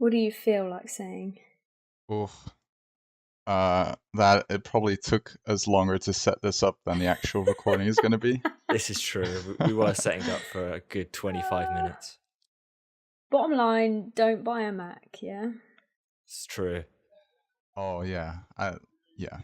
What do you feel like saying? Oof. That it probably took us longer to set this up than the actual recording is going to be. This is true. We were setting up for a good 25 minutes. Bottom line, don't buy a Mac, yeah? It's true. Oh yeah, yeah.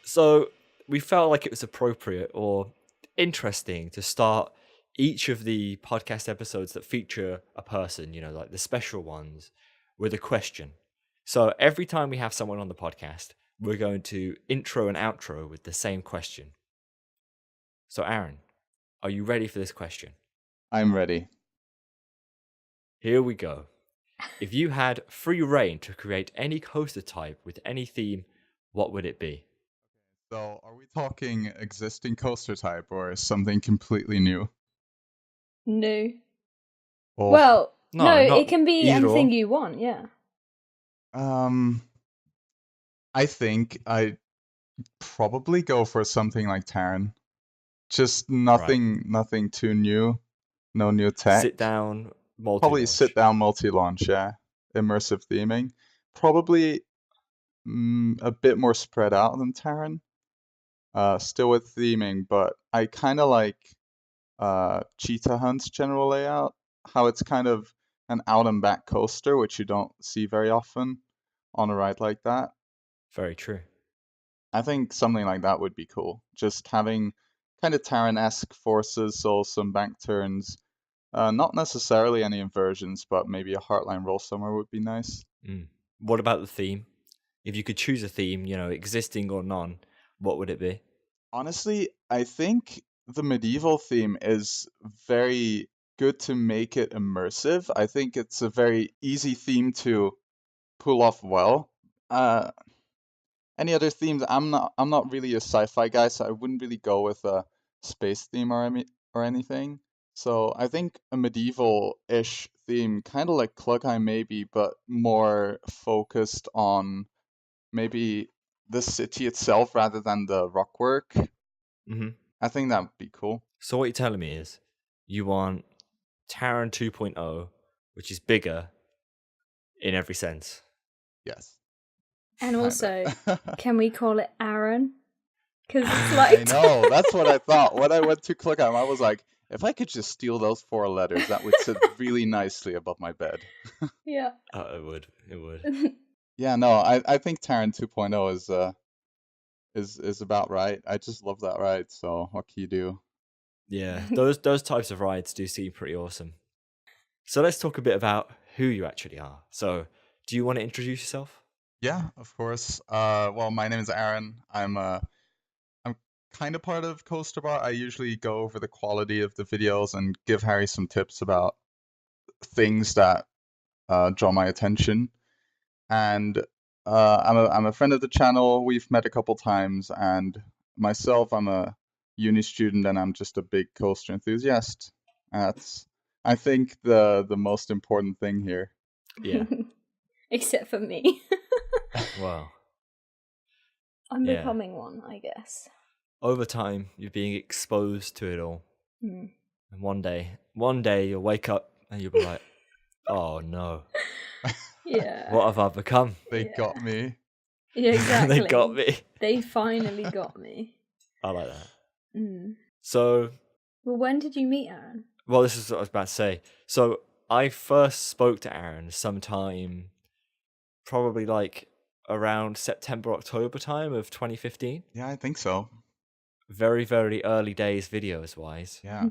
So we felt like it was appropriate or interesting to start each of the podcast episodes that feature a person, like the special ones, with a question. So every time we have someone on the podcast, we're going to intro and outro with the same question. So Aaron, are you ready for this question? I'm ready. Here we go. If you had free reign to create any coaster type with any theme, what would it be? So, are we talking existing coaster type or something completely new? No. Oh, Well, no, not it can be either anything or. you want, yeah. I think I'd probably go for something like Terran. Just nothing too new. No new tech. Sit down, multi-launch. Probably sit down multi-launch, yeah. Immersive theming. Probably a bit more spread out than Terran. Still with theming, but I kind of like Cheetah Hunt's general layout. How it's kind of an out and back coaster, which you don't see very often on a ride like that. Very true. I think something like that would be cool. Just having kind of Terran-esque forces, so some bank turns. Not necessarily any inversions, but maybe a Heartline roll somewhere would be nice. What about the theme? If you could choose a theme, existing or none, what would it be? Honestly, I think the medieval theme is very good to make it immersive. I think it's a very easy theme to pull off well. Any other themes? I'm not really a sci-fi guy, so I wouldn't really go with a space theme or anything. So I think a medieval-ish theme, kind of like Klugheim maybe, but more focused on maybe the city itself rather than the rockwork. Mm-hmm. I think that would be cool. So what you're telling me is you want Terran 2.0, which is bigger in every sense. Yes. And Kinda. also, can we call it Aron? Because it's like... I know, that's what I thought. When I went to Klugheim, I was like, if I could just steal those 4 letters, that would sit really nicely above my bed. Yeah. It would. Yeah, no, I think Terran 2.0 is about right. I just love that ride, so what can you do? Yeah, those types of rides do seem pretty awesome. So let's talk a bit about who you actually are. So, do you want to introduce yourself? Yeah, of course. Well, my name is Aaron. I'm kind of part of Coaster Bar. I usually go over the quality of the videos and give Harry some tips about things that draw my attention. And I'm a friend of the channel. We've met a couple times, and myself, I'm a uni student, and I'm just a big coaster enthusiast. That's, I think, the most important thing here. Yeah. Except for me. Well, I'm yeah. becoming one, I guess. Over time, you're being exposed to it all. Mm. And one day you'll wake up and you'll be like, oh no. Yeah. What have I become? They got me. Yeah, exactly. They got me. They finally got me. I like that. Mm. So... Well, when did you meet Aaron? Well, this is what I was about to say. So, I first spoke to Aaron sometime probably like around September, October time of 2015. Yeah, I think so. Very, very early days videos wise. Yeah.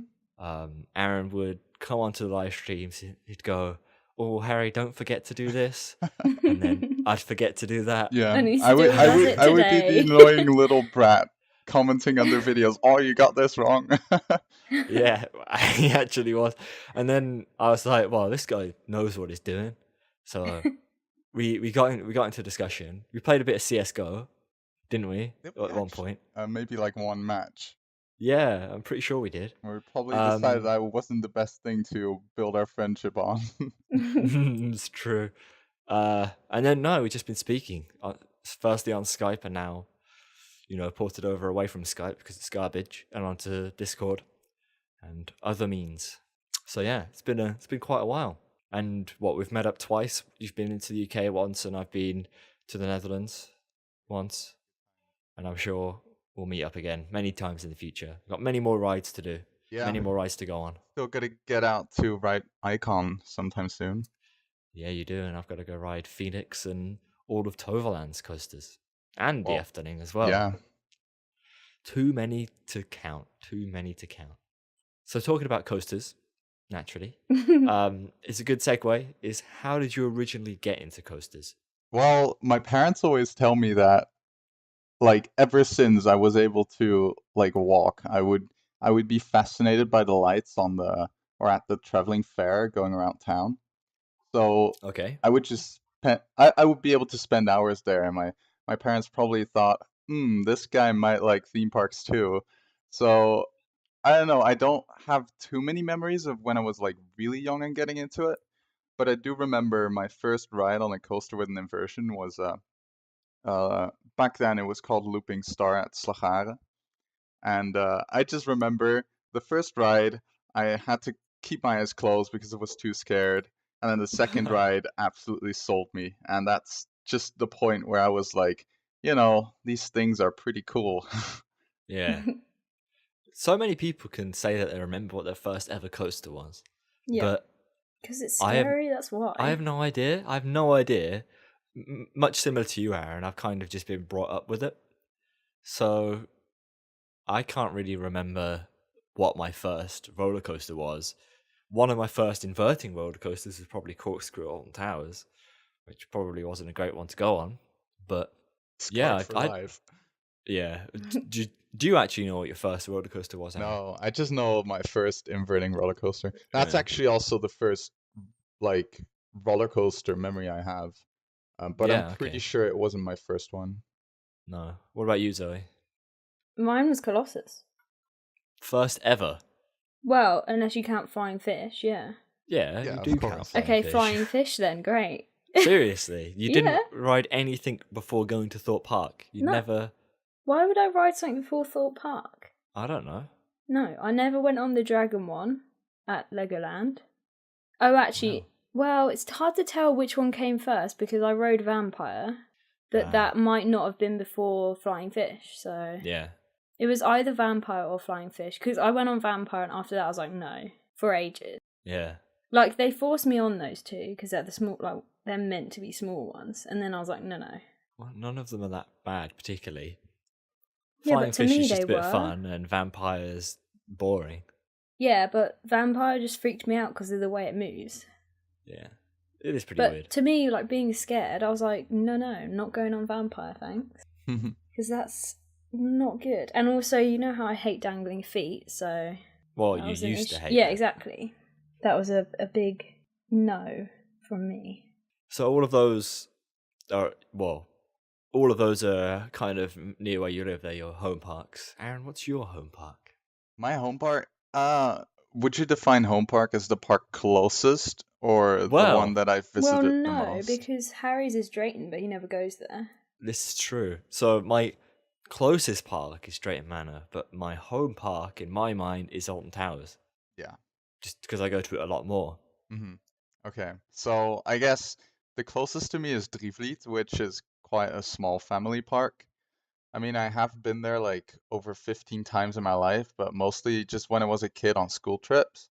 Aaron would come onto the live streams. He'd go, "Oh, Harry, don't forget to do this," and then I'd forget to do that. Yeah, And he I would still does it I would be the today. annoying little brat commenting under videos. Oh, you got this wrong. Yeah, he actually was. And then I was like, "Well, this guy knows what he's doing." So we got into discussion. We played a bit of CS:GO, didn't we? At one point. Maybe like one match. Yeah, I'm pretty sure we did. We probably decided that wasn't the best thing to build our friendship on. It's true. And then no, we've just been speaking. Firstly on Skype, and now, ported over away from Skype because it's garbage, and onto Discord and other means. So yeah, it's been quite a while. And we've met up twice. You've been into the UK once, and I've been to the Netherlands once. And I'm sure we'll meet up again many times in the future. We've got many more rides to do. Yeah. Many more rides to go on. Still gotta get out to ride Icon sometime soon. Yeah, you do, and I've got to go ride Phoenix and all of Toverland's coasters. And the Efteling as well. Yeah. Too many to count. So talking about coasters, naturally, is a good segue, is how did you originally get into coasters? Well, my parents always tell me that, like, ever since I was able to, like, walk, I would be fascinated by the lights on or at the traveling fair going around town. So Okay. I would just I would be able to spend hours there, and my parents probably thought, this guy might like theme parks too. So I don't know, I don't have too many memories of when I was like really young and getting into it, but I do remember my first ride on a coaster with an inversion was back then it was called Looping Star at Slagharen. And I just remember the first ride, I had to keep my eyes closed because I was too scared. And then the second ride absolutely sold me. And that's just the point where I was like, these things are pretty cool. Yeah. So many people can say that they remember what their first ever coaster was. Yeah. But because it's scary, that's why. I have no idea. Much similar to you, Aaron, I've kind of just been brought up with it. So I can't really remember what my first roller coaster was. One of my first inverting roller coasters was probably Corkscrew Alton Towers, which probably wasn't a great one to go on. But Scarred for life. Yeah. Do you actually know what your first roller coaster was, Aaron? No, I just know my first inverting roller coaster. That's actually also the first like roller coaster memory I have. But I'm pretty sure it wasn't my first one. No. What about you, Zoe? Mine was Colossus. First ever? Well, unless you count Flying Fish, yeah. Yeah, you do count Flying Okay, Fish. Flying Fish then, great. Seriously? You didn't ride anything before going to Thorpe Park? You never... Why would I ride something before Thorpe Park? I don't know. No, I never went on the Dragon one at Legoland. Oh, actually, well, it's hard to tell which one came first because I rode Vampire, but that might not have been before Flying Fish, so... Yeah. It was either Vampire or Flying Fish, because I went on Vampire and after that I was like, no, for ages. Yeah. Like, they forced me on those two, because they're they're meant to be small ones, and then I was like, no. Well, none of them are that bad, particularly. Yeah, Flying but to Fish me is just they a bit were. fun, and Vampire's boring. Yeah, but Vampire just freaked me out because of the way it moves. Yeah. It is pretty weird. But to me, like, being scared, I was like, no, not going on Vampire, thanks. Because that's not good. And also, you know how I hate dangling feet, so... Well, you used to hate Yeah, that. exactly. That was a big no from me. So all of those are kind of near where you live. They're your home parks. Aaron, what's your home park? My home park? Would you define home park as the park closest or the one that I've visited the most? Well, no, because Harry's is Drayton, but he never goes there. This is true. So my closest park is Drayton Manor, but my home park, in my mind, is Alton Towers. Yeah. Just because I go to it a lot more. Mm-hmm. Okay, so I guess the closest to me is Drivliet, which is quite a small family park. I mean, I have been there like over 15 times in my life, but mostly just when I was a kid on school trips.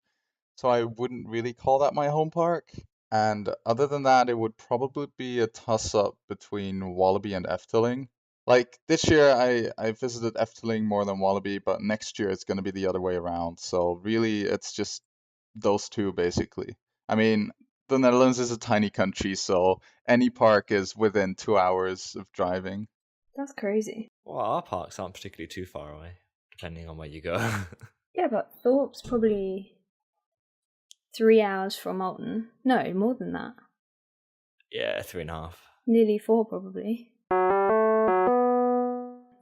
So I wouldn't really call that my home park. And other than that, it would probably be a toss-up between Wallaby and Efteling. Like this year, I visited Efteling more than Wallaby, but next year it's going to be the other way around. So really, it's just those two basically. I mean, the Netherlands is a tiny country, so any park is within 2 hours of driving. That's crazy. Well, our parks aren't particularly too far away, depending on where you go. Yeah, but Thorpe's probably 3 hours from Alton. No, more than that. Yeah, 3.5. Nearly 4, probably.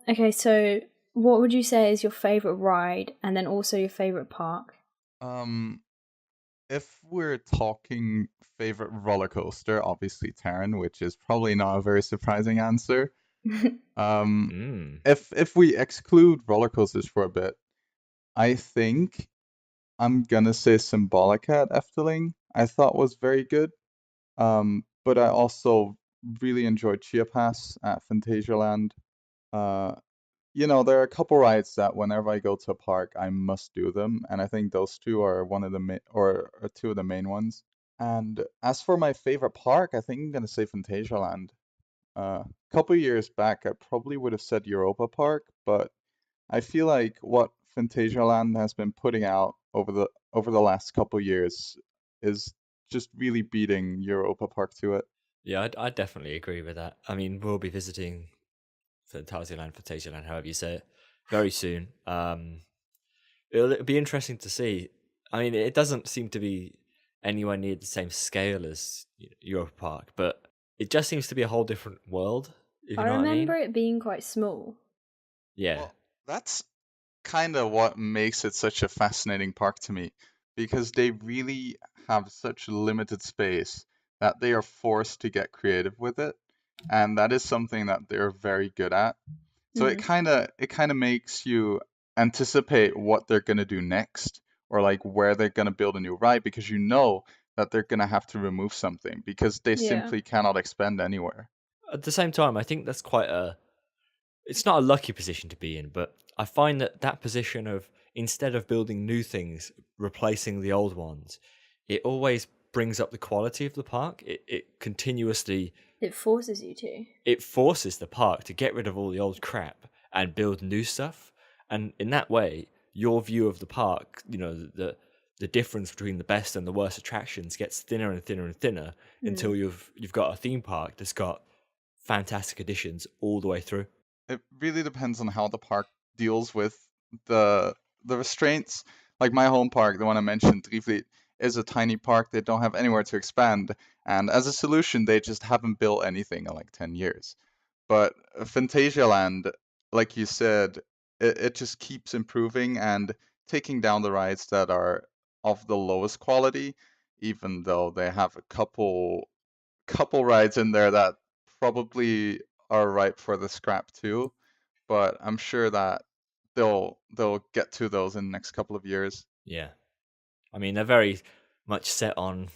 Okay, so what would you say is your favourite ride and then also your favourite park? if we're talking favorite roller coaster, obviously Terran, which is probably not a very surprising answer. Um, Mm. if we exclude roller coasters for a bit, I think I'm gonna say Symbolica at Efteling. I thought was very good. But I also really enjoyed Chia Pass at Phantasialand. Uh, there are a couple rides that whenever I go to a park, I must do them, and I think those two are one of the main or two of the main ones. And as for my favorite park, I think I'm gonna say Phantasialand. A couple years back, I probably would have said Europa Park, but I feel like what Phantasialand has been putting out over the last couple years is just really beating Europa Park to it. Yeah, I'd definitely agree with that. I mean, we'll be visiting Phantasyland, however you say it, very soon. It'll be interesting to see. I mean, it doesn't seem to be anywhere near the same scale as Europa Park, but it just seems to be a whole different world, if you I know what I mean. remember it being quite small. Yeah, Well, that's kind of what makes it such a fascinating park to me, because they really have such limited space that they are forced to get creative with it, and that is something that they're very good at. So it Mm. kind of makes you anticipate what they're going to do next, or like where they're going to build a new ride, because you know that they're going to have to remove something because they Yeah. simply cannot expand anywhere. at the same time, I think that's quite a. It's not a lucky position to be in, but I find that position of instead of building new things, replacing the old ones, it always brings up the quality of the park. It continuously It forces you to. it forces the park to get rid of all the old crap and build new stuff. And in that way, your view of the park, the difference between the best and the worst attractions gets thinner and thinner and thinner Mm. until you've got a theme park that's got fantastic additions all the way through. It really depends on how the park deals with the the restraints. Like my home park, the one I mentioned, Drifleet, is a tiny park. They don't have anywhere to expand, and as a solution, they just haven't built anything in like 10 years. But Phantasialand, like you said, it just keeps improving and taking down the rides that are of the lowest quality, even though they have a couple rides in there that probably are ripe for the scrap too. But I'm sure that they'll get to those in the next couple of years. Yeah. I mean, they're very much set on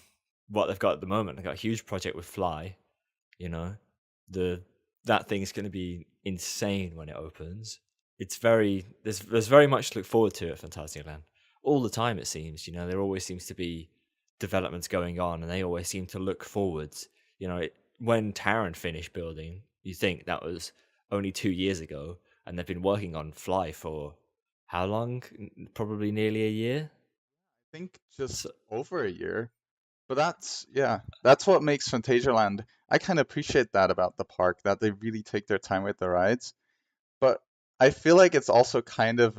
what they've got at the moment. They've got a huge project with Fly, you know. The that thing's going to be insane when it opens. It's very there's very much to look forward to at Fantasyland. All the time it seems, there always seems to be developments going on and they always seem to look forwards. When Terran finished building, you think that was only 2 years ago and they've been working on Fly for how long? Probably nearly a year. I think just So, over a year. But that's what makes Phantasialand. I kind of appreciate that about the park, that they really take their time with the rides. But I feel like it's also kind of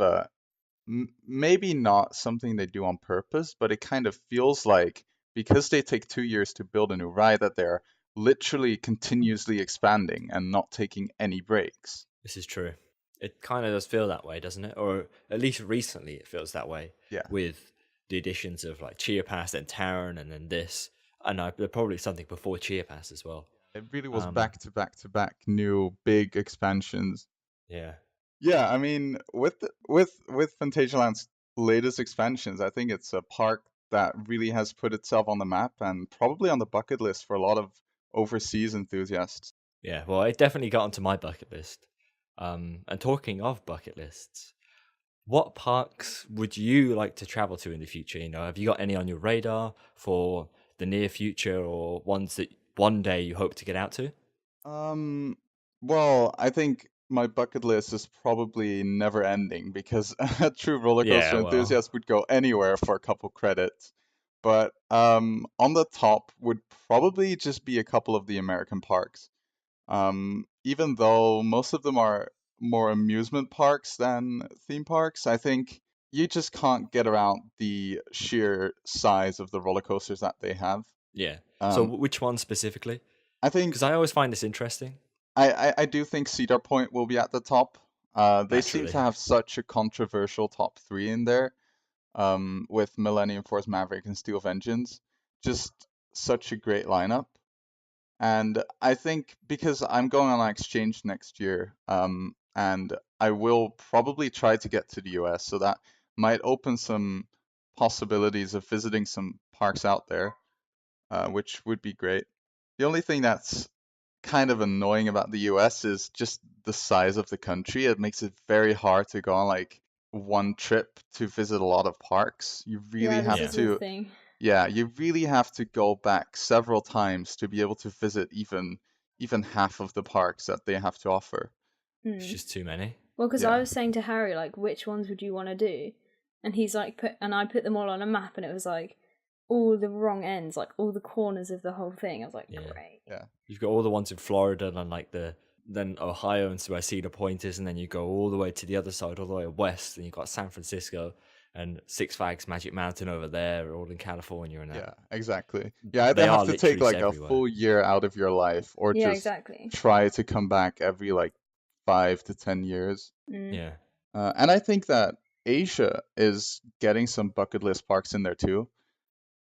maybe not something they do on purpose, but it kind of feels like because they take 2 years to build a new ride, that they're literally continuously expanding and not taking any breaks. this is true. It kind of does feel that way, doesn't it? Or at least recently it feels that way Yeah, with the additions of like Chia Pass and Terran and then this. I know there's probably something before Chia Pass as well. it really was Um, back to back to back new big expansions. yeah, Yeah, I mean, with Phantasialand's latest expansions, I think it's a park that really has put itself on the map and probably on the bucket list for a lot of overseas enthusiasts. yeah. Well, it definitely got onto my bucket list. And talking of bucket lists, what parks would you like to travel to in the future? Have you got any on your radar for the near future or ones that one day you hope to get out to? Um, well, I think my bucket list is probably never ending because a true roller Yeah, coaster well, enthusiast would go anywhere for a couple credits. But on the top would probably just be a couple of the American parks. Even though most of them are more amusement parks than theme parks, I think you just can't get around the sheer size of the roller coasters that they have. yeah. So Um, which one specifically? I think Because I always find this interesting. I do think Cedar Point will be at the top. They seem to Naturally. have such a controversial top three in there, with Millennium Force Maverick and Steel Vengeance. Just such a great lineup. And I think because I'm going on exchange next year, and I will probably try to get to the US, so that might open some possibilities of visiting some parks out there, which would be great. The only thing that's kind of annoying about the US is just the size of the country. It makes it very hard to go on like one trip to visit a lot of parks. You really Yeah, this have is Yeah. the to, thing. yeah, you really have to go back several times to be able to visit even half of the parks that they have to offer. It's just too many. Well, because I Yeah. was saying to Harry, like, which ones would you want to do? And he's like, I put them all on a map, and it was like all the wrong ends, like all the corners of the whole thing. I was like, Yeah. great. Yeah. You've got all the ones in Florida and like then Ohio and where Cedar Point is, and then you go all the way to the other side, all the way west, and you've got San Francisco and Six Flags Magic Mountain over there, all in California and that. Yeah, exactly. Yeah, either They have are to take literally like a everywhere. full year out of your life or Yeah, just exactly. try to come back every like 5 to 10 years. Yeah, And I think that Asia is getting some bucket list parks in there too.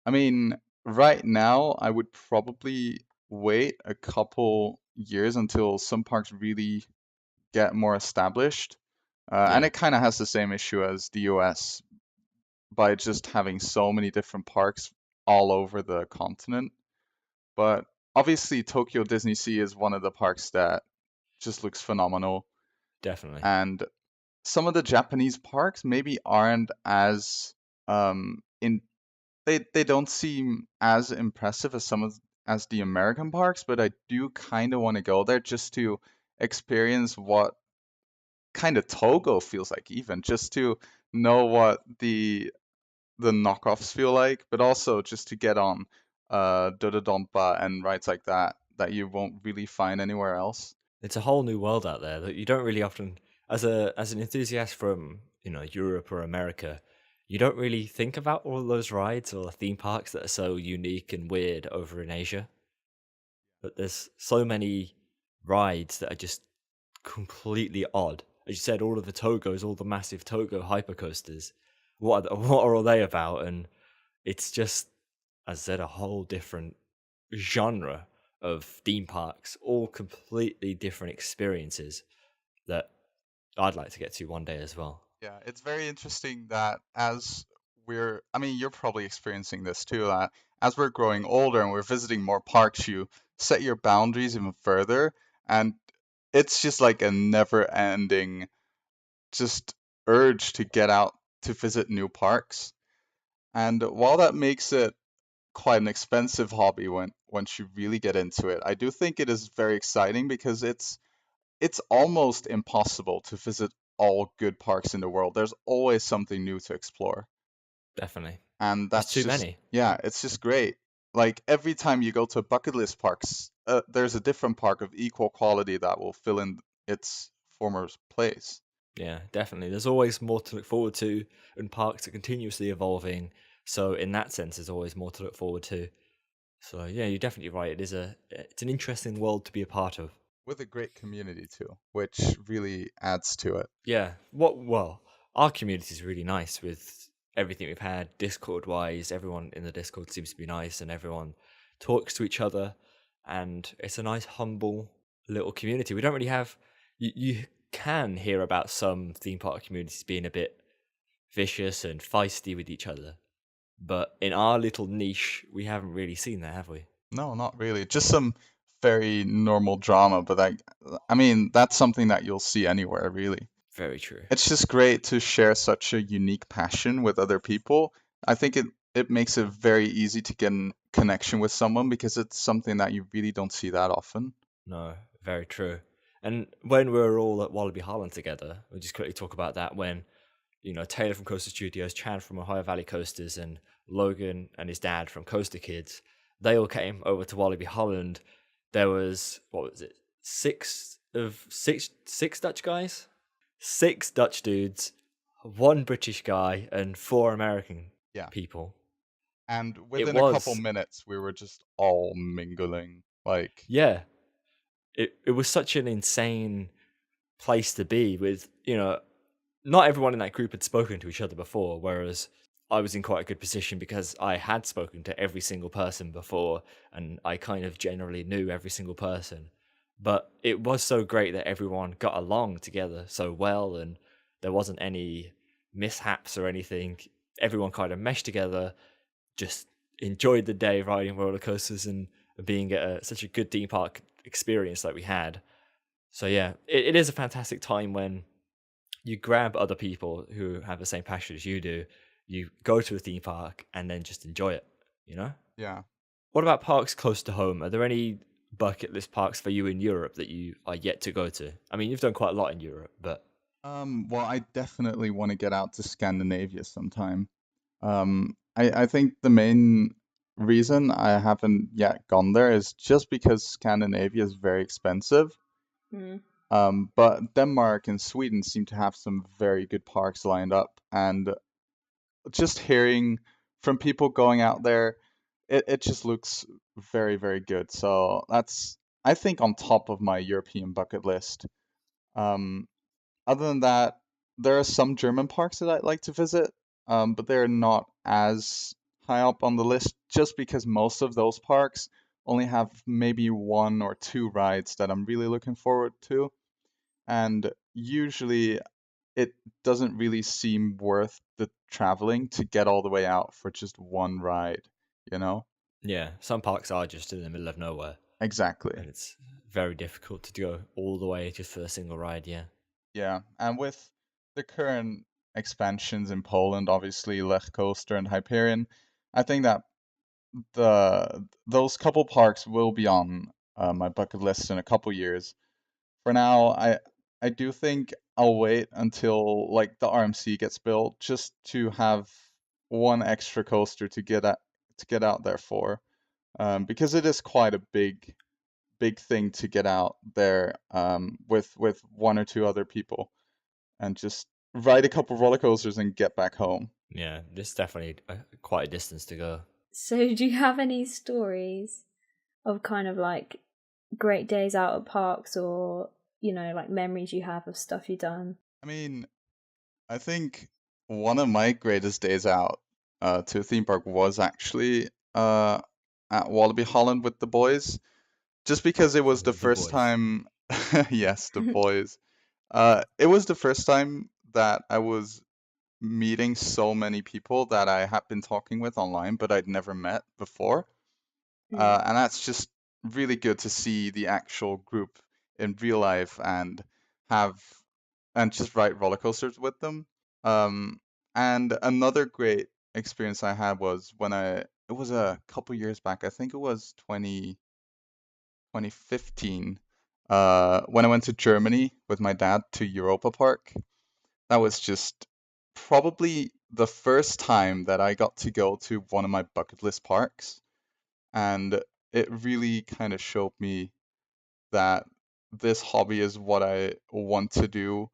I mean, right now, I would probably wait a couple years until some parks really get more established. And yeah, it kind of has the same issue as the US by just having so many different parks all over the continent. But obviously, Tokyo Disney Sea is one of the parks that just looks phenomenal. definitely. And some of the Japanese parks maybe aren't as in they don't seem as impressive as some of as the American parks, but I do kind of want to go there just to experience what kind of Togo feels like, even just to know what the knockoffs feel like, but also just to get on Dododonpa and rides like that you won't really find anywhere else. It's a whole new world out there that you don't really often, as an enthusiast from Europe or America, you don't really think about all those rides or theme parks that are so unique and weird over in Asia. But there's so many rides that are just completely odd. As you said, all of the Togos, all the massive Togo hypercoasters. What are all they about? And it's just, as I said, a whole different genre of theme parks, all completely different experiences that I'd like to get to one day as well. Yeah, it's very interesting that I mean, you're probably experiencing this too, as we're growing older and we're visiting more parks, you set your boundaries even further, and it's just like a never-ending just urge to get out to visit new parks. And while that makes it quite an expensive hobby once you really get into it, I do think it is very exciting because it's almost impossible to visit all good parks in the world. There's always something new to explore. Definitely. And There's that's too just, many. yeah, it's just great. Like every time you go to bucket list parks, there's a different park of equal quality that will fill in its former place. Yeah, definitely. There's always more to look forward to, and parks are continuously evolving. So in that sense, there's always more to look forward to. So yeah, you're definitely right. It's an interesting world to be a part of. With a great community too, which really adds to it. Yeah. Our community is really nice with everything we've had Discord wise. Everyone in the Discord seems to be nice, and everyone talks to each other, and it's a nice, humble little community. We don't really have. You can hear about some theme park communities being a bit vicious and feisty with each other, but in our little niche, we haven't really seen that, have we? No, not really. Just some very normal drama, but I mean, that's something that you'll see anywhere, really. Very true. It's just great to share such a unique passion with other people. I think it makes it very easy to get in connection with someone because it's something that you really don't see that often. No, very true. And when we were all at Wallaby Holland together, we'll just quickly talk about that when, Taylor from Coaster Studios, Chan from Ohio Valley Coasters, and Logan and his dad from Coaster Kids, they all came over to Wallaby Holland. There was, what was it, six Dutch guys? 6 Dutch dudes, 1 British guy, and 4 American Yeah. people. And It within a couple was, minutes, we were just all mingling. Like, yeah, it was such an insane place to be with, not everyone in that group had spoken to each other before, whereas I was in quite a good position because I had spoken to every single person before, and I kind of generally knew every single person. But it was so great that everyone got along together so well, and there wasn't any mishaps or anything. Everyone kind of meshed together, just enjoyed the day riding roller coasters and being at such a good theme park experience like we had. So yeah, it is a fantastic time when you grab other people who have the same passion as you do, you go to a theme park and then just enjoy it, you know? Yeah. What about parks close to home? Are there any bucket list parks for you in Europe that you are yet to go to? I mean, you've done quite a lot in Europe, but Well, I definitely want to get out to Scandinavia sometime. I think the main reason I haven't yet gone there is just because Scandinavia is very expensive. Mm. But Denmark and Sweden seem to have some very good parks lined up, and just hearing from people going out there, it just looks very, very good. So that's, I think, on top of my European bucket list. Um, Other than that, there are some German parks that I'd like to visit, but they're not as high up on the list just because most of those parks only have maybe one or two rides that I'm really looking forward to. And usually it doesn't really seem worth the traveling to get all the way out for just one ride, you know? yeah, some parks are just in the middle of nowhere Exactly. and it's very difficult to go all the way just for a single ride, yeah. Yeah. And with the current expansions in Poland, obviously Lech Coaster and Hyperion, I think that those couple parks will be on my bucket list in a couple years. For now, I do think I'll wait until like the RMC gets built just to have one extra coaster to get out there for, because it is quite a big thing to get out there with one or two other people and just ride a couple roller coasters and get back home. Yeah, this is definitely quite a distance to go. So, do you have any stories of kind of like great days out at parks, or like memories you have of stuff you've done? I mean, I think one of my greatest days out to a theme park was actually at Wallaby Holland with the boys, just because it was the The first boys. time. Yes, the boys. It was the first time that I was meeting so many people that I had been talking with online, but I'd never met before. Mm. And that's just really good to see the actual group in real life and have and just ride roller coasters with them. Um, and another great experience I had was when it was a couple years back, I think it was 2015, when I went to Germany with my dad to Europa Park. That was just probably the first time that I got to go to one of my bucket list parks, and it really kind of showed me that this hobby is what I want to do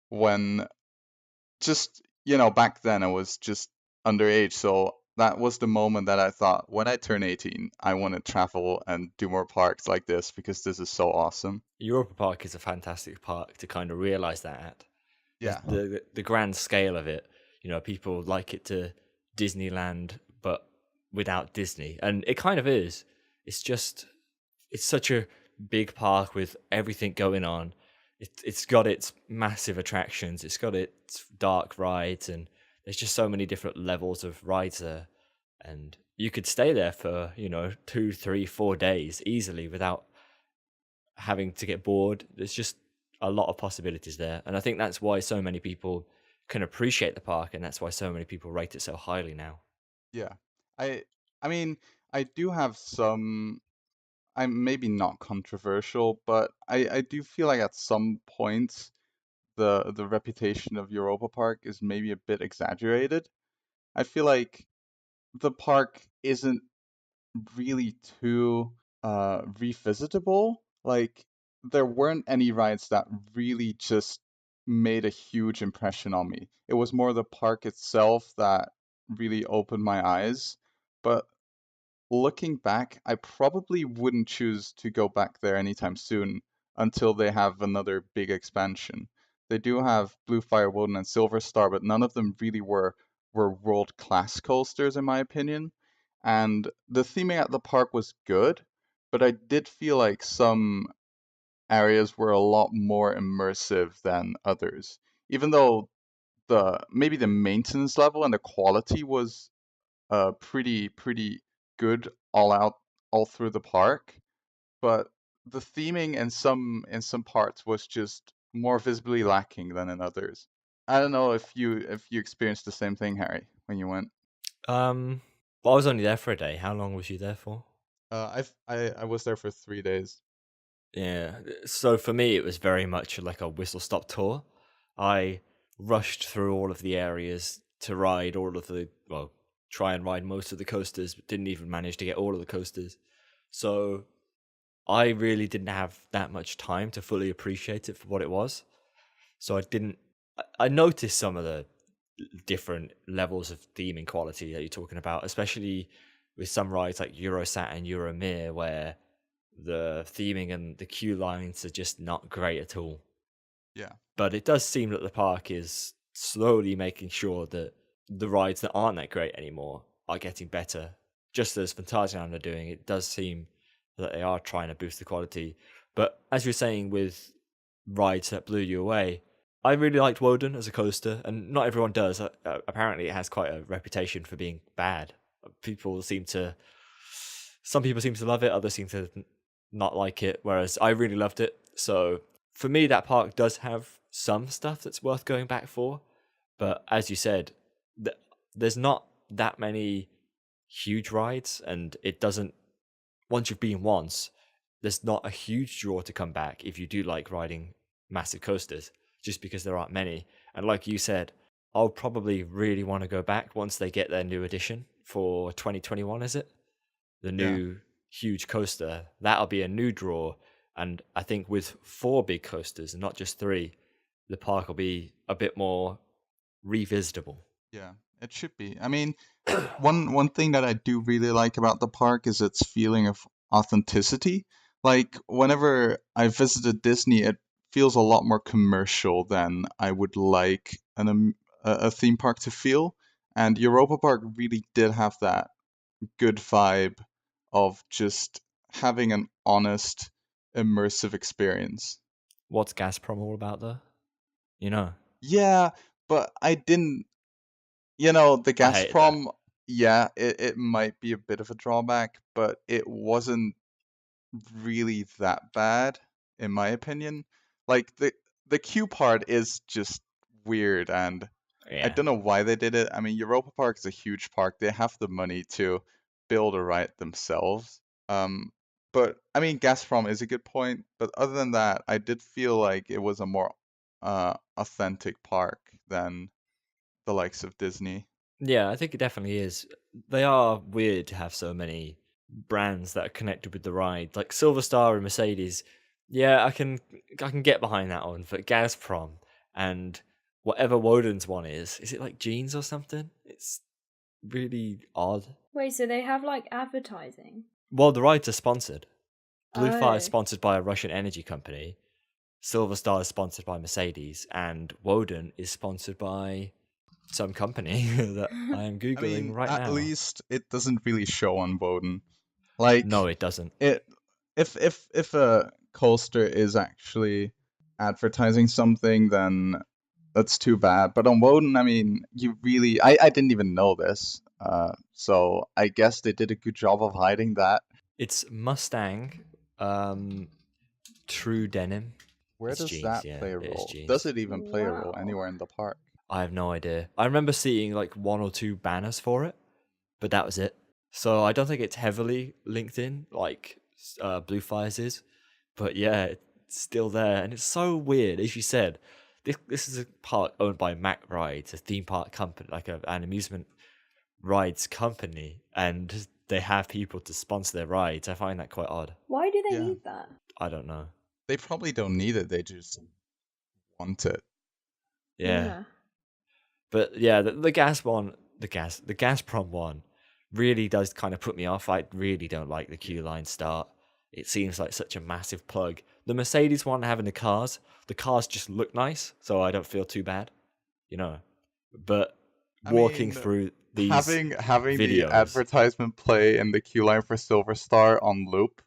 when just, back then I was just underage. So that was the moment that I thought, when I turn 18, I want to travel and do more parks like this because this is so awesome. Europa Park is a fantastic park to kind of realize that at. Yeah. The grand scale of it, people like it to Disneyland, but without Disney, and it kind of is. It's just it's such a big park with everything going on. It's got its massive attractions. It's got its dark rides, and there's just so many different levels of rides there. And you could stay there for 2, 3, 4 days easily without having to get bored. There's just a lot of possibilities there, and I think that's why so many people can appreciate the park, and that's why so many people rate it so highly now. Yeah. I I mean, I do have some, I'm maybe not controversial, but I do feel like at some points the reputation of Europa Park is maybe a bit exaggerated. I feel like the park isn't really too revisitable. Like there weren't any rides that really just made a huge impression on me. It was more the park itself that really opened my eyes. But looking back, I probably wouldn't choose to go back there anytime soon until they have another big expansion. They do have Blue Fire Woden and Silver Star, but none of them really were were world-class coasters in my opinion, and the theming at the park was good, but I did feel like some areas were a lot more immersive than others. Even though maybe the maintenance level and the quality was pretty good all through the park, but the theming in some parts was just more visibly lacking than in others. I don't know if you experienced the same thing, Harry, when you went. Well, I was only there for a day. How long was you there for? I was there for 3 days. Yeah, so for me, it was very much like a whistle-stop tour. I rushed through all of the areas to ride all of the, well, try and ride most of the coasters, but didn't even manage to get all of the coasters. So I really didn't have that much time to fully appreciate it for what it was. So I didn't. I noticed some of the different levels of theming quality that you're talking about, especially with some rides like Eurosat and Euromir, where the theming and the queue lines are just not great at all. Yeah. But it does seem that the park is slowly making sure that the rides that aren't that great anymore are getting better. Just as Phantasyland are doing, it does seem that they are trying to boost the quality. But as you're saying with rides that blew you away, I really liked Woden as a coaster, and not everyone does. Apparently, it has quite a reputation for being bad. Some people seem to love it, others seem to not like it, whereas I really loved it. So for me, that park does have some stuff that's worth going back for. But as you said, there's not that many huge rides, and it doesn't, once you've been once, there's not a huge draw to come back if you do like riding massive coasters, just because there aren't many. And like you said, I'll probably really want to go back once they get their new edition for 2021, is it? The new huge coaster. That'll be a new draw. And I think with 4 big coasters and not just 3, the park will be a bit more revisitable. Yeah, it should be. I mean, one thing that I do really like about the park is its feeling of authenticity. Like whenever I visited Disney, it feels a lot more commercial than I would like a theme park to feel. And Europa Park really did have that good vibe of just having an honest, immersive experience. What's Gazprom all about, though? You know, Yeah, but I didn't, the I hate that. Gazprom, yeah, it might be a bit of a drawback, but it wasn't really that bad, in my opinion. Like the queue part is just weird, and I Yeah. don't know why they did it. I mean, Europa Park is a huge park. They have the money to build a ride themselves. Um, but I mean, Gazprom is a good point. But other than that, I did feel like it was a more authentic park than the likes of Disney. Yeah, I think it definitely is. They are weird to have so many brands that are connected with the ride, like Silver Star and Mercedes. Yeah, I can get behind that one, but Gazprom and whatever Woden's one is it like jeans or something? It's really odd. Wait, so they have like advertising? Well, the rides are sponsored. Blue Fire is Oh. sponsored by a Russian energy company. Silver Star is sponsored by Mercedes, and Woden is sponsored by some company that I am I googling mean, right at now. least it doesn't really show on Bowden. Like No, it doesn't. it, if a coaster is actually advertising something, then that's too bad. But on Woden, I mean, I didn't even know this. So I guess they did a good job of hiding that. It's Mustang, True Denim. Where It's does jeans, that yeah, play a it is role? Does jeans. it even play a role Wow. anywhere in the park? I have no idea. I remember seeing like 1 or 2 banners for it, but that was it. So I don't think it's heavily linked in like Blue Fire's is. But yeah, it's still there, and it's so weird. As you said, this is a park owned by Mack Rides, a theme park company, like an amusement rides company, and they have people to sponsor their rides. I find that quite odd. Why do they Yeah. need that? I don't know. They probably don't need it. They just want it. Yeah. But yeah, the gas one, the Gazprom one really does kind of put me off. I really don't like the queue line start. It seems like such a massive plug. The Mercedes one having the cars just look nice, so I don't feel too bad, you know. But walking through these having the videos. advertisement play in the queue line for Silver Star on loop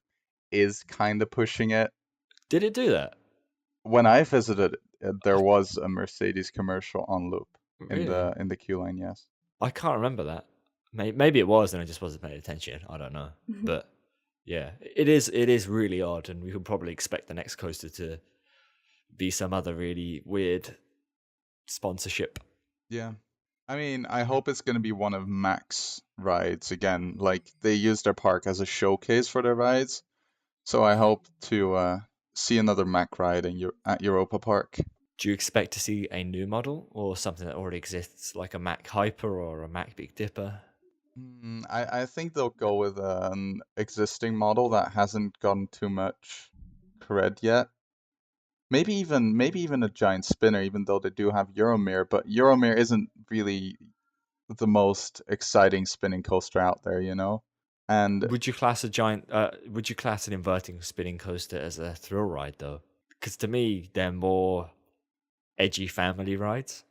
is kind of pushing it. Did it do that? When I visited, there was a Mercedes commercial on loop in Really? the queue line. Yes. I can't remember that. Maybe it was, and I just wasn't paying attention. I don't know, but yeah, it is really odd, and we could probably expect the next coaster to be some other really weird sponsorship. Yeah. I mean, I hope it's going to be one of Mac's rides again. Like, they use their park as a showcase for their rides. So I hope to see another Mac ride at Europa Park. Do you expect to see a new model or something that already exists, like a Mac Hyper or a Mac Big Dipper? I think they'll go with an existing model that hasn't gotten too much cred yet. Maybe even a giant spinner, even though they do have Euromir, but Euromir isn't really the most exciting spinning coaster out there, you know? And would you class an inverting spinning coaster as a thrill ride though? Because to me, they're more edgy family rides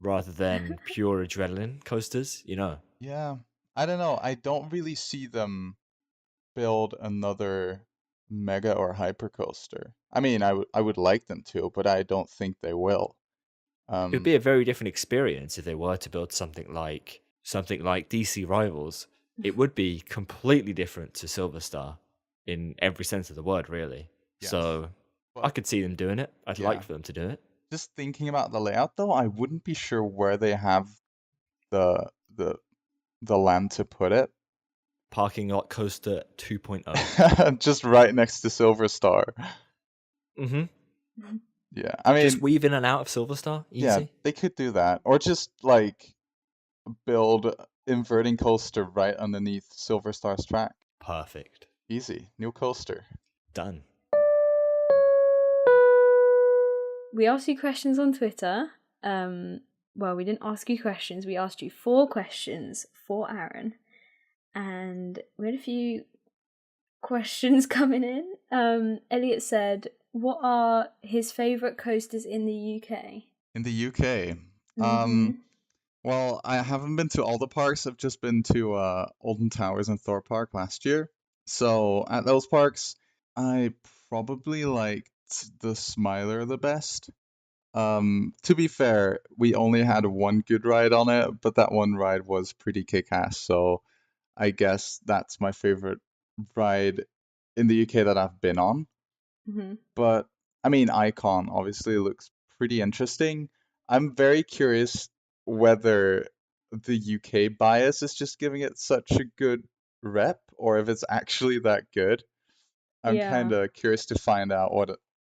rather than pure adrenaline coasters, you know? yeah, I don't know. I don't really see them build another mega or hyper coaster. I mean, I would like them to, but I don't think they will. It would be a very different experience if they were to build something like DC Rivals. It would be completely different to Silver Star in every sense of the word, really. Yes. So But I could see them doing it. I'd like for them to do it. just thinking about the layout, though, I wouldn't be sure where they have the land to put it. Parking lot coaster 2.0. Just right next to Silver Star. Mm-hmm. Yeah, I mean, just weave in and out of Silver Star. Easy. Yeah, they could do that, or just like build inverting coaster right underneath Silver Star's track. Perfect. Easy, new coaster. Done. We asked you questions on Twitter. Well, we didn't ask you questions. We asked you 4 questions for Aaron, and we had a few questions coming in. Elliot said, "What are his favourite coasters in the UK?" In the UK, Mm-hmm. well, I haven't been to all the parks. I've just been to Alton Towers and Thorpe Park last year. So at those parks, I probably liked the Smiler the best. To be fair, we only had one good ride on it, but that one ride was pretty kick-ass. So I guess that's my favorite ride in the UK that I've been on. Mm-hmm. But I mean, Icon obviously looks pretty interesting. I'm very curious whether the UK bias is just giving it such a good rep, or if it's actually that good. I'm kind of curious to find out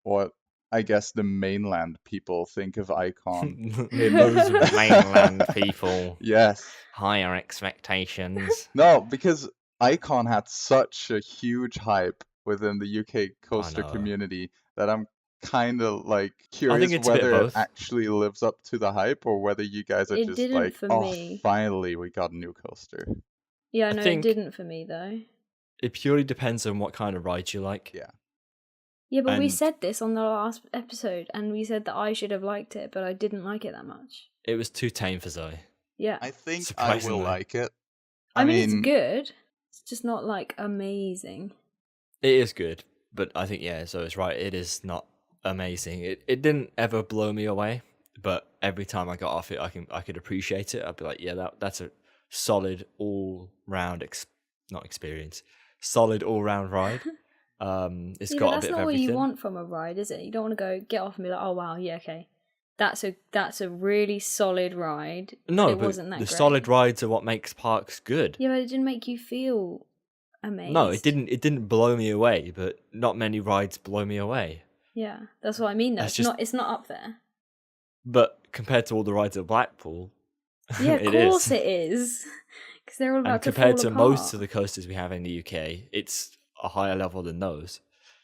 what I guess the mainland people think of Icon. Those mainland people. Yes. Higher expectations. No, because Icon had such a huge hype within the UK coaster community that I'm kind of like curious whether it actually lives up to the hype, or whether you guys are just like, oh, finally we got a new coaster. Yeah, no, it didn't for me though. It purely depends on what kind of ride you like. Yeah. Yeah, but we said this on the last episode, and we said that I should have liked it, but I didn't like it that much. It was too tame for Zoe. Yeah. I think I will like it. I mean, it's good. It's just not, like, amazing. It is good, but I think, so it's right. It is not amazing. It didn't ever blow me away, but every time I got off it, I could appreciate it. I'd be like, that's a solid all-round solid all-round ride. It's got a bit of everything. That's not what you want from a ride, is it? You don't want to go get off and be like, oh wow, yeah, okay, that's a really solid ride. No, but wasn't that the great. Solid rides are what makes parks good. Yeah, but it didn't make you feel amazed. No, it didn't. It didn't blow me away, but not many rides blow me away. Yeah, that's what I mean. Though it's not up there. But compared to all the rides at Blackpool, yeah, of course it is. Because they're all about to fall apart. Compared to most of the coasters we have in the UK, it's a higher level than those.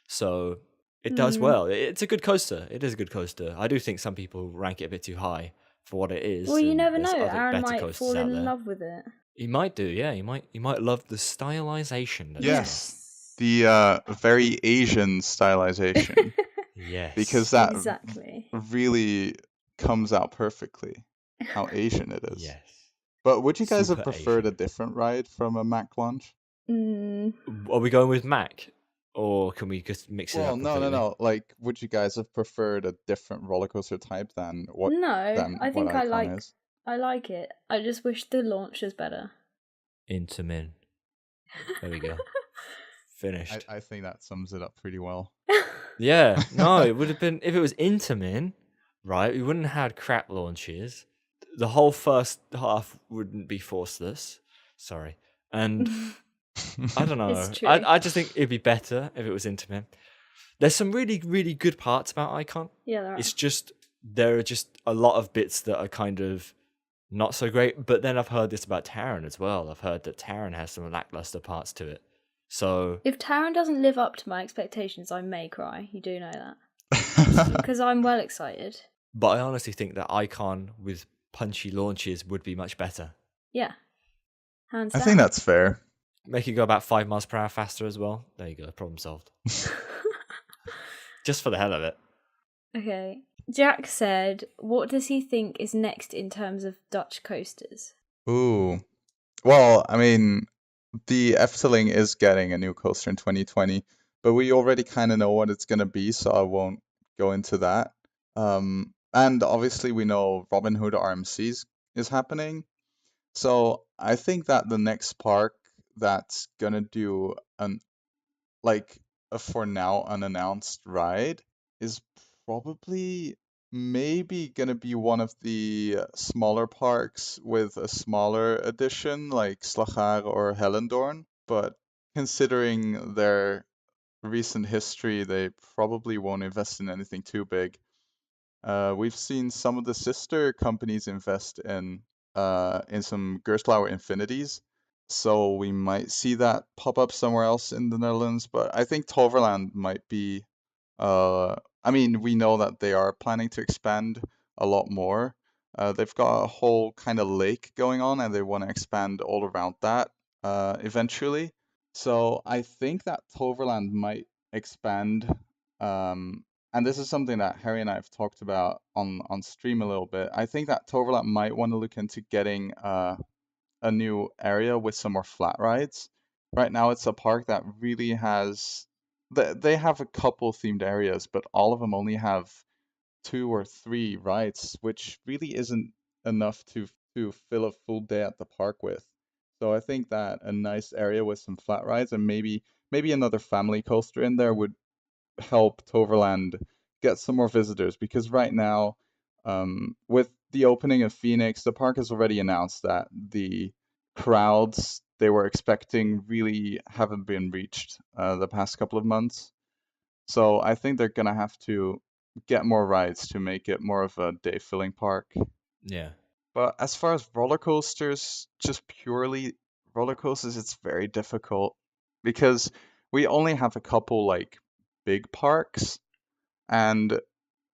So it does well. It's a good coaster. It is a good coaster. I do think some people rank it a bit too high for what it is. Well, you never know. Aaron might fall in love with it. He might do, yeah. He might love the stylization. Yes. The very Asian stylization. Yes. Because that really comes out perfectly. how Asian it is. Yes. But would you guys have Super preferred a Asian. different ride from a Mac launch? Are we going with Mac? Or can we just mix it Well, up completely? no. Like, would you guys have preferred a different roller coaster type than what No, I think I Icon like is? I like it. I just wish the launch was better. Intamin. There we go. Finished. I think that sums it up pretty well. Yeah, no, it would have been if it was Intamin, right? We wouldn't have had crap launches. The whole first half wouldn't be forceless. Sorry. And I don't know. It's true. I just think it'd be better if it was Intamin. There's some really, really good parts about Icon. Yeah, there are. It's just there are just a lot of bits that are kind of not so great. But then I've heard this about Terran as well. I've heard that Terran has some lackluster parts to it. So If Terran doesn't live up to my expectations, I may cry. You do know that. Because I'm well excited. but I honestly think that Icon with punchy launches would be much better. Yeah. Hands I down. think that's fair. Make it go about 5 miles per hour faster as well. There you go, problem solved. Just for the hell of it. Okay. Jack said, what does he think is next in terms of Dutch coasters? Ooh. Well, I mean, the Efteling is getting a new coaster in 2020, but we already kind of know what it's going to be, so I won't go into that. And obviously we know Robin Hood RMCs is happening. So I think that the next park that's gonna do a for now unannounced ride is probably maybe gonna be one of the smaller parks with a smaller addition like Slagharen or Hellendoorn. But considering their recent history, they probably won't invest in anything too big. We've seen some of the sister companies invest in some Gerstlauer Infinities, so we might see that pop up somewhere else in the Netherlands. But I think Toverland might be. I mean, we know that they are planning to expand a lot more. They've got a whole kind of lake going on, and they want to expand all around that eventually. So I think that Toverland might expand. And this is something that Harry and I have talked about on stream a little bit. I think that Toverland might want to look into getting a new area with some more flat rides. Right now, it's a park that really has. They have a couple themed areas, but all of them only have 2 or 3 rides, which really isn't enough to fill a full day at the park with. So I think that a nice area with some flat rides and maybe another family coaster in there would help Toverland get some more visitors, because right now, with the opening of Phoenix, the park has already announced that the crowds they were expecting really haven't been reached the past couple of months. So I think they're gonna have to get more rides to make it more of a day filling park. Yeah. But as far as roller coasters, just purely roller coasters, it's very difficult because we only have a couple like big parks, and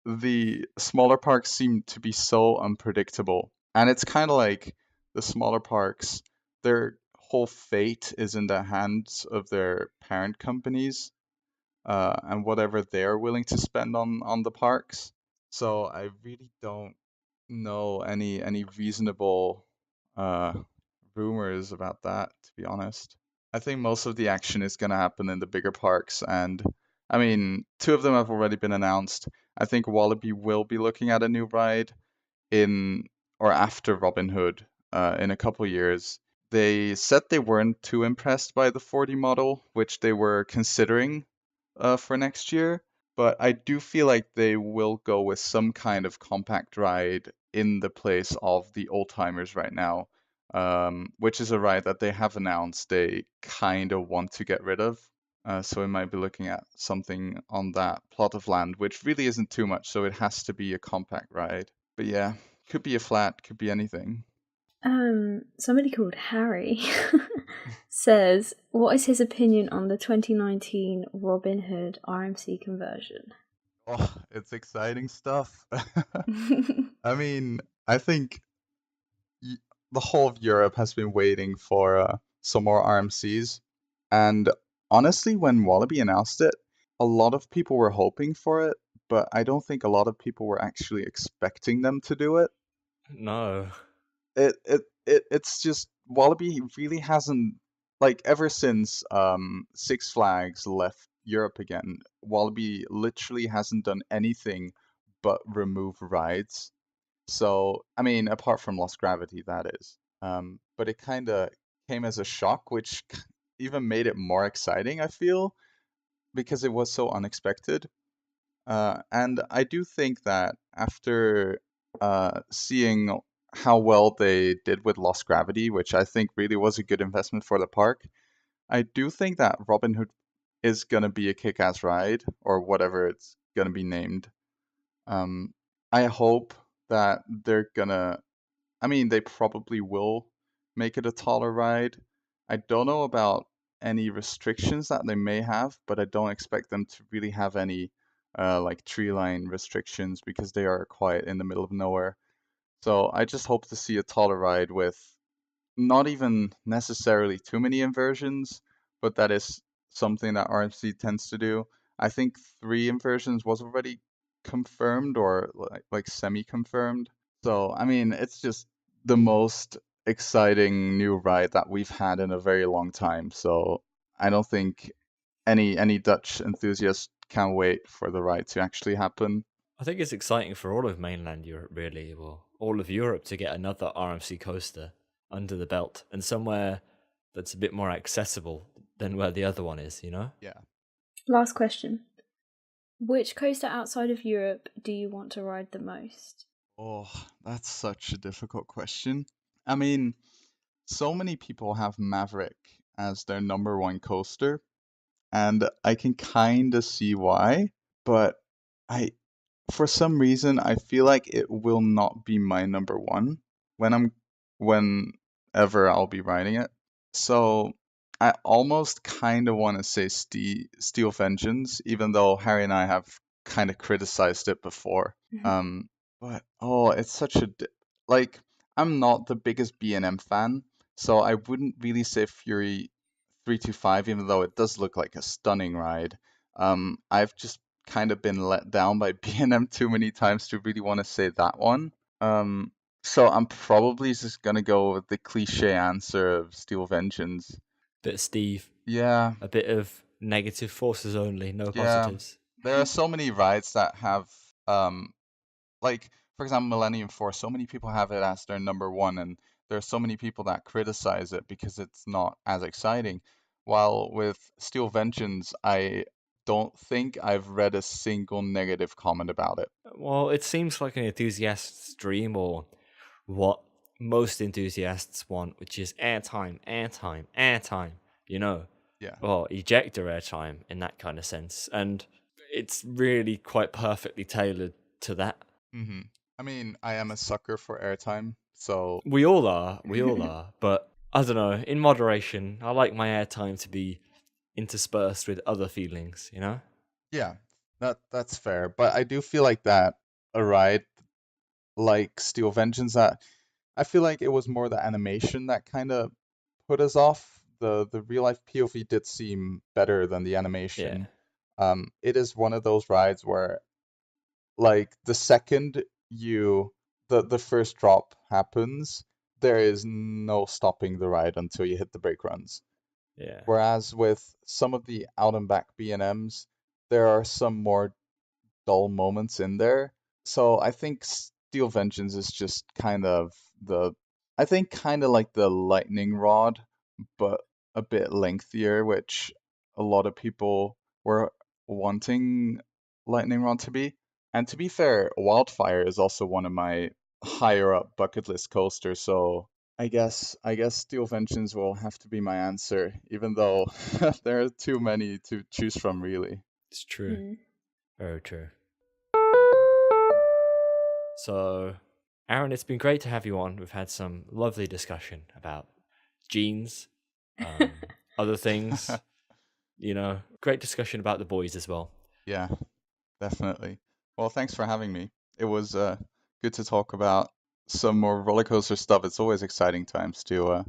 the smaller parks seem to be so unpredictable. And it's kind of like the smaller parks, their whole fate is in the hands of their parent companies and whatever they're willing to spend on the parks. So I really don't know any reasonable uh, rumors about that, to be honest. I think most of the action is going to happen in the bigger parks, and I mean, 2 of them have already been announced. I think Wallaby will be looking at a new ride in or after Robin Hood in a couple years. They said they weren't too impressed by the 40 model, which they were considering for next year. But I do feel like they will go with some kind of compact ride in the place of the old timers right now, which is a ride that they have announced they kind of want to get rid of. So we might be looking at something on that plot of land, which really isn't too much, so it has to be a compact ride. But yeah, could be a flat, could be anything. Somebody called Harry says, what is his opinion on the 2019 Robin Hood RMC conversion? Oh, it's exciting stuff. I mean, I think the whole of Europe has been waiting for some more RMCs. And honestly, when Wallaby announced it, a lot of people were hoping for it, but I don't think a lot of people were actually expecting them to do it. No. It's just Wallaby really hasn't, like, ever since Six Flags left Europe again, Wallaby literally hasn't done anything but remove rides. So, I mean, apart from Lost Gravity, that is. But it kind of came as a shock, which even made it more exciting, I feel, because it was so unexpected. And I do think that after seeing how well they did with Lost Gravity, which I think really was a good investment for the park, I do think that Robin Hood is going to be a kick-ass ride, or whatever it's going to be named. Um, I hope that they're gonna, I mean, they probably will make it a taller ride. I don't know about any restrictions that they may have, but I don't expect them to really have any like tree line restrictions because they are quite in the middle of nowhere. So I just hope to see a taller ride with not even necessarily too many inversions, but that is something that RMC tends to do. I think 3 inversions was already confirmed or like semi-confirmed. So, I mean, it's just the most exciting new ride that we've had in a very long time. So, I don't think any Dutch enthusiast can wait for the ride to actually happen. I think it's exciting for all of mainland Europe, really, or all of Europe to get another RMC coaster under the belt and somewhere that's a bit more accessible than where the other one is, you know? Yeah. Last question. Which coaster outside of Europe do you want to ride the most? Oh, that's such a difficult question. I mean, so many people have Maverick as their number one coaster, and I can kind of see why, but I, for some reason, I feel like it will not be my number one when whenever I'll be riding it. So I almost kind of want to say Steel Vengeance, even though Harry and I have kind of criticized it before. Um, but oh, it's such a like I'm not the biggest B&M fan, so I wouldn't really say Fury 325, even though it does look like a stunning ride. I've just kind of been let down by B&M too many times to really want to say that one. Um, so I'm probably just gonna go with the cliche answer of Steel Vengeance. Bit Steve, Yeah, a bit of negative forces only, no yeah. positives. There are so many rides that have like for example Millennium Force, so many people have it as their number one, and there are so many people that criticize it because it's not as exciting. While with Steel Vengeance, I don't think I've read a single negative comment about it. Well, it seems like an enthusiast's dream, or what most enthusiasts want, which is airtime, airtime, airtime, you know, Yeah. or ejector airtime in that kind of sense. And it's really quite perfectly tailored to that. hmm I mean, I am a sucker for airtime, so We all are, but I don't know, in moderation, I like my airtime to be interspersed with other feelings, you know? yeah, that's fair. But I do feel like that a ride like Steel Vengeance, that I feel like it was more the animation that kind of put us off. The real life POV did seem better than the Yeah. animation. It is one of those rides where like the second the first drop happens, there is no stopping the ride until you hit the brake runs. Yeah. Whereas with some of the out and back B&Ms, there are some more dull moments in there. So I think Steel Vengeance is just kind of the I think kind of like the lightning rod, but a bit lengthier, which a lot of people were wanting lightning rod to be. And to be fair, Wildfire is also one of my higher up bucket list coasters, so I guess Steel Vengeance will have to be my answer, even though there are too many to choose from, really. It's true. Very true. So, Aaron, it's been great to have you on. We've had some lovely discussion about genes, other things, you know, great discussion about the boys as well. Yeah, definitely. Well, thanks for having me. It was good to talk about some more roller coaster stuff. It's always exciting times to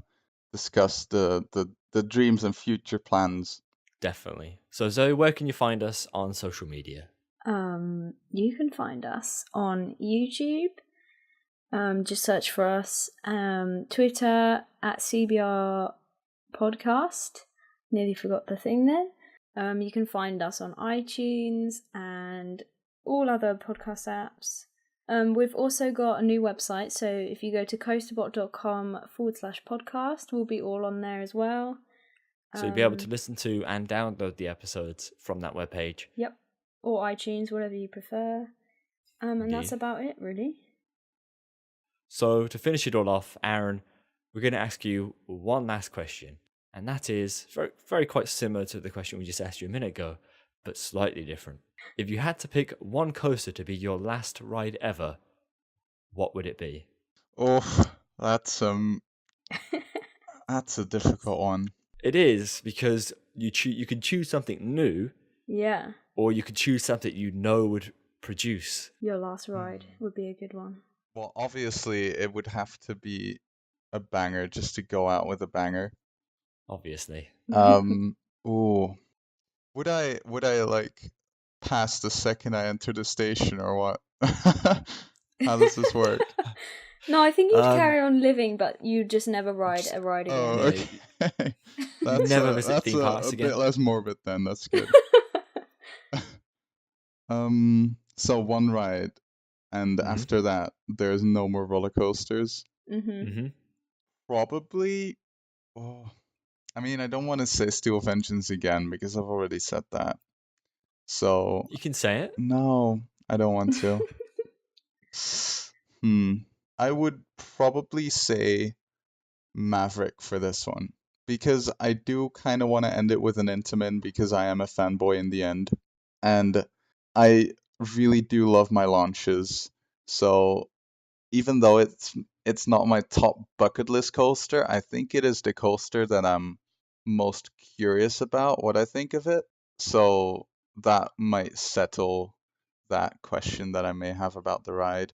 discuss the dreams and future plans. Definitely. So, Zoe, where can you find us on social media? You can find us on YouTube, Just search for us. Twitter at CBR Podcast. Nearly forgot the thing then. You can find us on iTunes and all other podcast apps. We've also got a new website, so if you go to coasterbot.com/podcast, we'll be all on there as well. So you'll be able to listen to and download the episodes from that webpage. Yep. Or iTunes, whatever you prefer. And that's about it, really. So to finish it all off, Aaron, we're going to ask you one last question. And that is very, very quite similar to the question we just asked you a minute ago, but slightly different. If you had to pick one coaster to be your last ride ever, what would it be? Oh, that's a difficult one. It is, because you could choose something new. Yeah. Or you could choose something you know would produce. Your last ride would be a good one. Well, obviously, it would have to be a banger just to go out with a banger. Obviously. Ooh. Would I like pass the second I enter the station or what? How does this work? No, I think you'd carry on living, but you'd just never ride a ride again. Oh, okay. That's never visit theme parks again. A bit less morbid then. That's good. So one ride, and after that, there's no more roller coasters. Probably. Oh, I mean, I don't want to say Steel Vengeance again because I've already said that. So you can say it. No, I don't want to. I would probably say Maverick for this one because I do kind of want to end it with an Intamin because I am a fanboy in the end, and I really do love my launches. So even though it's not my top bucket list coaster, I think it is the coaster that I'm most curious about what I think of it. So that might settle that question that I may have about the ride.